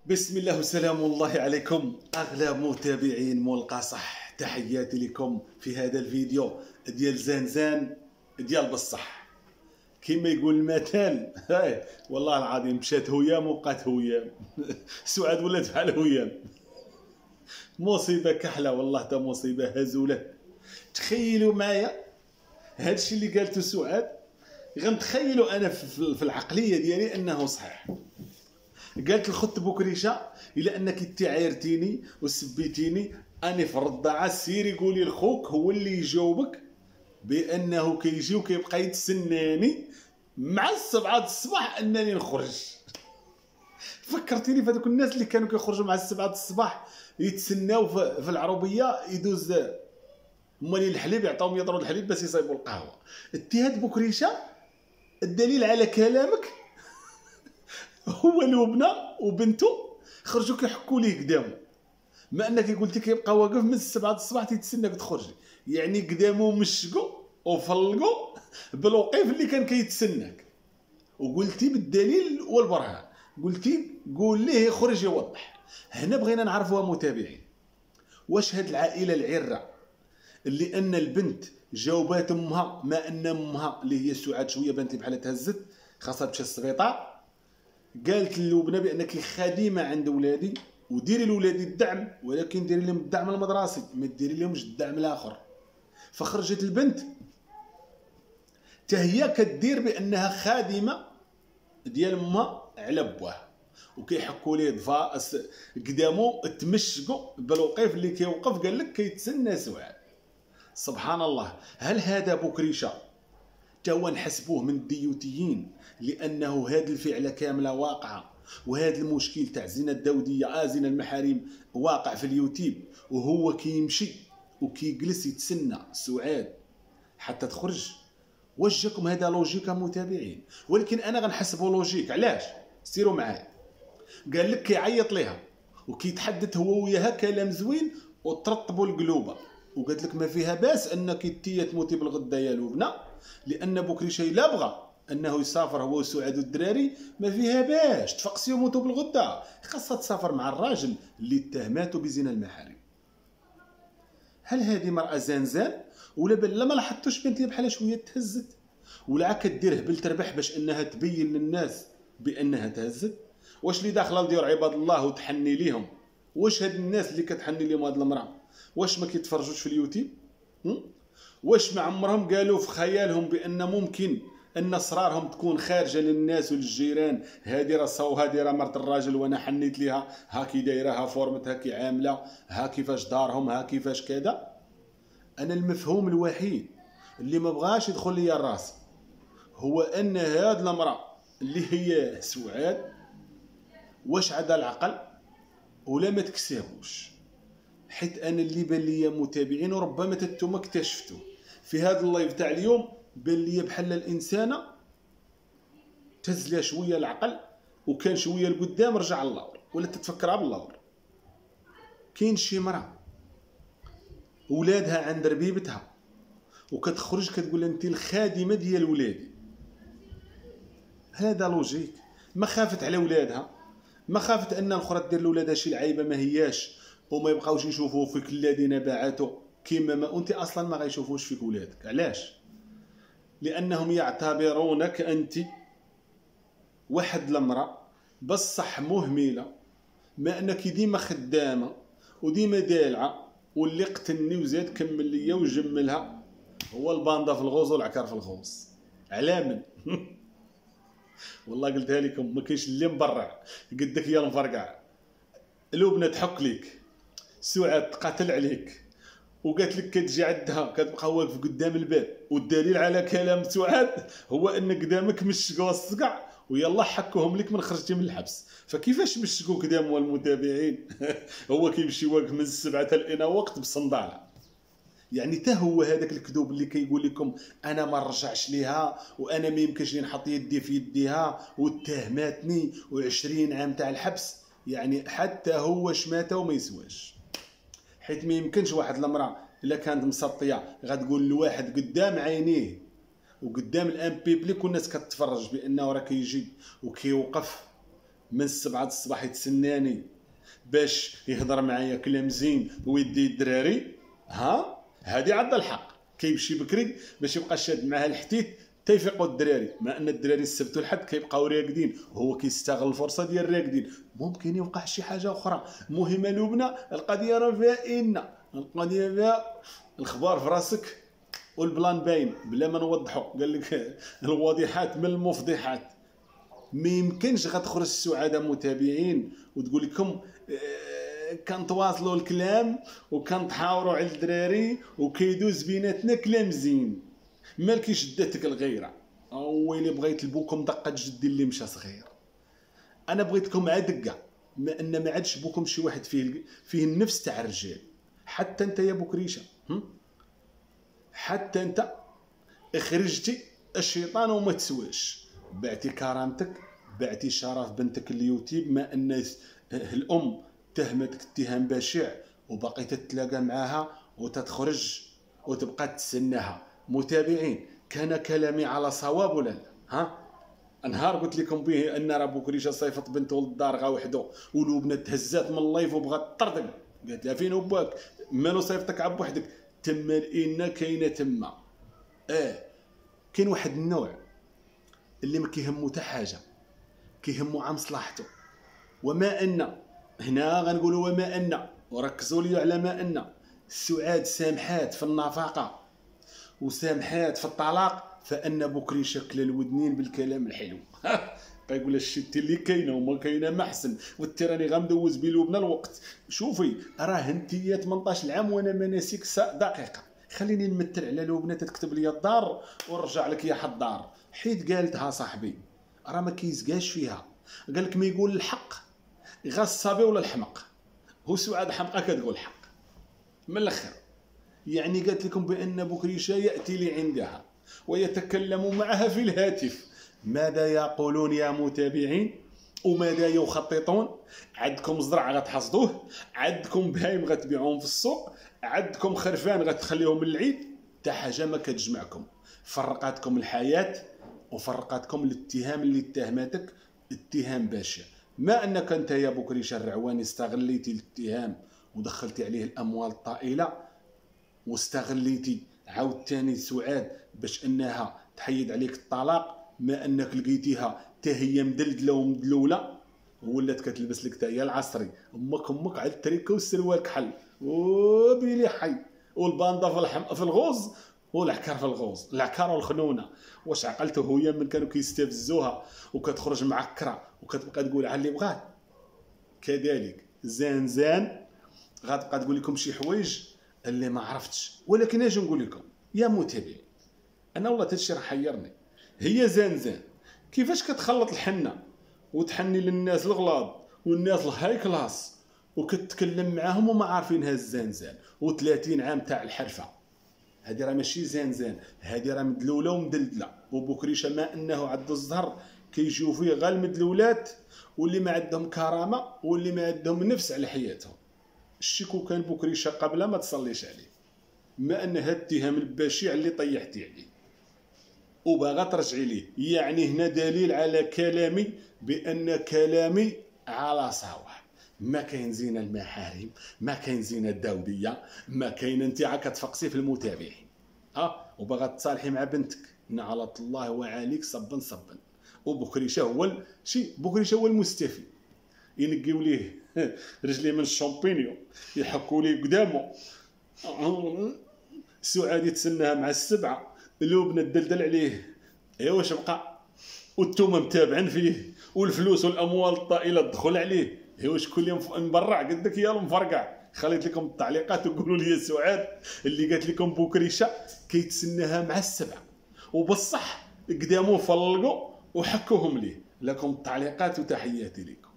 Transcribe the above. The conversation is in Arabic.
بسم الله وسلام الله عليكم اغلى متابعين ملقى صح. تحياتي لكم في هذا الفيديو ديال زنزان ديال بصح. كما يقول المثل والله العظيم مشات هيام وبقات هيام. سعاد ولات بحال هيام. مصيبه كحله والله، تا مصيبه هزوله. تخيلوا معايا هادشي اللي قالته سعاد، غنتخيلوا انا في العقليه ديالي انه صحيح. قالت الخت بوكريشه الا انك انت عايرتيني وسبيتيني اني في الرضاعه سيري قولي لخوك هو اللي يجاوبك بانه كيجي وكيبقى يتسناني مع 7 الصباح انني نخرج. فكرتيني في هذوك الناس اللي كانوا كيخرجوا مع 7 الصباح يتسناو في العربيه يدوز مالي الحليب، يعطيهم يضروا الحليب باش يصايبوا القهوه. اتهاد بوكريشه الدليل على كلامك هو لبنى وبنته خرجوا كيحكوا ليه قدامه، ما انك قلتي كيبقى واقف من 7 الصباح تيتسناك تخرجي، يعني قدامه مشقوا وفلقوا بالوقيف اللي كان كيتسناك، وقلتي بالدليل والبرهان، قلتي قول ليه يخرج يوضح. هنا بغينا نعرفوا متابعين واش هاد العائله العره اللي ان البنت جاوبات امها، ما ان امها اللي هي سعاد شويه بانت بحال تهزت خاصها تمشي للسبيطار، قالت للبنى بانك خادمه عند ولادي وديري لولادي الدعم، ولكن ديري لهم الدعم المدرسي ما ديري لهمش الدعم الاخر. فخرجت البنت حتى هي كدير بانها خادمه ديال امها على بوها، وكيحكوا ليه ضفا قدامو تمشقوا بالوقيف اللي كيوقف قال لك كيتسنى سعاد. سبحان الله. هل هذا بوكريشه تا هو نحسبوه من الديوتيين لانه هذه الفعله كامله واقعه، وهذا المشكل تاع زنا الدوديه زنا المحارم واقع في اليوتيوب، وهو كيمشي وكيجلس يتسنى سعاد حتى تخرج؟ واش جاكم هذا لوجيكا متابعين؟ ولكن انا غنحسبه لوجيك. علاش؟ سيروا معايا. قال لك كيعيط ليها وكيتحدث هو وياها كلام زوين وترطبوا القلوبه، وقالت لك ما فيها باس انك انتي تموتي بالغدا يا لبنى، لان بوكريشه الا بغى انه يسافر هو وسعاد والدراري ما فيها باش تفقسي وموتوا بالغدا، خاصها تسافر مع الراجل اللي اتهماته بزنا المحارم. هل هذه مرأة زنزان ولا بلا؟ ما لاحظتوش بنت لي بحال شويه تهزت ولا كدير هبل تربح باش انها تبين للناس بانها تهزت؟ واش اللي داخله لديور عباد الله وتحني ليهم، واش هاد الناس اللي كتحني لهم هاد المرأة واش ما كيتفرجوش في اليوتيوب؟ واش ما عمرهم قالوا في خيالهم بان ممكن ان اسرارهم تكون خارجه للناس وللجيران؟ هذه راه صاو، هذه راه مرت الراجل وانا حنيت ليها، ها كي دايره، ها فورمتها كي عامله، ها كيفاش دارهم، ها كيفاش كذا. انا المفهوم الوحيد اللي ما بغاش يدخل ليا الراس هو ان هاد المراه اللي هي سعاد واش عندها العقل ولا ما تكسبوش؟ حيت انا اللي بان ليا متابعين وربما انتم اكتشفتوا في هذا اللايف تاع اليوم، بان ليا بحال الانسانه تهز ليها شويه العقل وكان شويه لقدام رجع اللور، ولا تتفكرها باللور. كاين شي مراه ولادها عند ربيبتها وكتخرج كتقول انت الخادمه ديال ولادي، هذا لوجيك؟ ما خافت على ولادها؟ ما خافت ان الاخرى دير لولادها شي لعيبه ما هياش وما يبقاوش يشوفوا فيك الذين باعتوا كيما ما انت اصلا ما غيشوفوش فيك ولادك؟ علاش؟ لانهم يعتبرونك انت واحد المراه بصح مهمله، ما انك ديما خدامه وديما دالعه، واللي قتلني وزاد كمل ليا وجملها هو الباندا في الغوص والعكار في الغوص. على من؟ والله قلتها لكم ما كاينش اللي مبرع قدك يا المفرقع. لبنى تحك ليك، سعاد تقاتل عليك، وقالت لك كتجي عندها كتبقى واقف قدام الباب، والدليل على كلام سعاد هو ان قدامك مشقوا الصقع ويلا حكوهم لك من خرجتي من الحبس. فكيفاش مشقوا قدام المتابعين؟ هو كيمشي واقف من 7 حتى لقينا وقت بصنداله. يعني تا هو هذاك الكذوب اللي كيقول لكم انا ما نرجعش ليها وانا ما يمكنش لي نحط يدي في يديها واتهماتني و20 عام تاع الحبس، يعني حتى هو شماته وما يسواش. حيت ما يمكنش واحد المراه الا كانت مسطيه غتقول لواحد قدام عينيه وقدام الان بيبليك والناس كتتفرج بانه راه كيجي وكيوقف من 7 الصباح يتسناني باش يهضر معايا كلام زين ويدي الدراري، ها هادي عندها الحق. كيمشي بكري باش يبقى شاد معاها الحتيت تيفيقوا الدراري، ما ان الدراري السبت والحد كيبقاو راقدين، هو كيستغل الفرصه ديال الراقدين. ممكن يوقع شي حاجه اخرى مهمه. لبنى القضيه راه فيها القضيه فيها الخبار في راسك والبلان باين بلا ما نوضحوا. قال لك الواضحات من المفضحات. ما يمكنش غتخرج السعداء متابعين وتقول لكم كنتواصلوا الكلام وكنتحاوروا على الدراري وكيدوز بيناتنا كلام زين، مالكي شداتك الغيره. ويلي بغيت لبوكم دقه جدي اللي مشى صغير. انا بغيت لكم مع دقه، ما ان ما عادش بوكم شي واحد فيه النفس تاع الرجال. حتى انت يا بوكريشه، حتى انت اخرجتي الشيطان وما تسواش، بعتي كرامتك، بعتي شرف بنتك اليوتيوب. ما الناس الام تهمتك اتهام بشع وباقي تتلاقى معاها وتتخرج وتبقى تسناها. متابعين، كان كلامي على صواب ولا لا؟ ها نهار قلت لكم به ان راه بوكريشه صيفط بنته للدار غا وحده، ولبنى تهزات من اللايف وبغات تطردك، قالت لها فين باك مالو صيفطك عب وحدك. تما الان كاينه تما. كاين واحد النوع اللي ما كيهمو حتى حاجه، كيهمو عا مصلحته. وما ان هنا غنقولوا وما ان، وركزوا لي على ما ان السعاد سامحات في النفقه وسامحات في الطلاق، فان بكريشه كلا الودنين بالكلام الحلو. كيقول الشتي اللي كاينه وما كاينه ما احسن، والتيراني غندوز بلبنى الوقت. شوفي راه انت 18 عام وانا ما ناسيك دقيقه. خليني نمثل على لبنى تكتب لي الدار ونرجع لك يا حضار. حيت قالتها صاحبي راه ما كيزقاش فيها. قال لك ما يقول الحق غا الصبي ولا الحمق. هو سعاد حمقى كتقول الحق من الاخر. يعني قالت لكم بان بكريشه ياتي لي عندها ويتكلم معها في الهاتف. ماذا يقولون يا متابعين وماذا يخططون؟ عندكم زرع غتحصدوه، عندكم بهايم غتبيعوهم في السوق، عندكم خرفان غتخليهم للعيد. حتى حاجه ما كتجمعكم. فرقاتكم الحياه وفرقاتكم الاتهام اللي اتهمتك اتهام بشع. ما انك انت يا بكريشه الرعواني استغليتي الاتهام ودخلتي عليه الاموال الطائله، واستغليتي عاوتاني سعاد باش انها تحيد عليك الطلاق. ما انك لقيتيها حتى هي مدلدله ومدلوله ولات كتلبس لك تاهي العصري. امك على التريكه والسروال كحل وبيلي حي والباندا في الغوز والعكار في الغوز، العكار والخنونه. واش عقلته هي من كانوا كيستفزوها وكتخرج معكره وكتبقى تقول على اللي بغات؟ كذلك زان غتبقى تقول لكم شي حوايج اللي ما عرفتش. ولكن اجي نقول لكم يا متابعين، انا والله هادشي راه حيرني. هي زان كيفاش كتخلط الحنه وتحني للناس الغلاظ والناس الهاي كلاس وكتكلم معاهم وما عارفينها الزان و30 عام تاع الحرفه. هذه راه ماشي زان، هذه راه مدلوله ومدلدله. وبكريشه ما انه عند الزهر كيجيو فيه غير المدلولات واللي ما عندهم كرامه واللي ما عندهم نفس على حياتهم. الشكو كان بكريشه قبل ما تصليش عليه، ما ان هاد الاتهام البشع اللي طيحتي عليه وباغا ترجعي ليه. يعني هنا دليل على كلامي بان كلامي على صواب. ما كاين زينه المحارم، ما كاين زينه الداوديه، ما كاين انت عا كتفقسي في المتابعين. وباغا تصالحي مع بنتك، نعلة الله وعليك صبا. وبكريشه هو بكريشه هو المستفيد. ينقيو ليه رجليه من الشامبينيون، يحكوا ليه قدامه. سعاد يتسناها مع السبعه، لبنى تدلدل عليه. واش بقى؟ والتوما متابعين فيه، والفلوس والاموال الطائله تدخل عليه. شكون اللي مبرع قدك يا مفرقع؟ خليت لكم التعليقات وقولوا لي سعاد اللي قالت لكم بوكريشه كيتسناها مع السبعه وبالصح قدامه فلقوا وحكوهم ليه. لكم التعليقات وتحياتي لكم.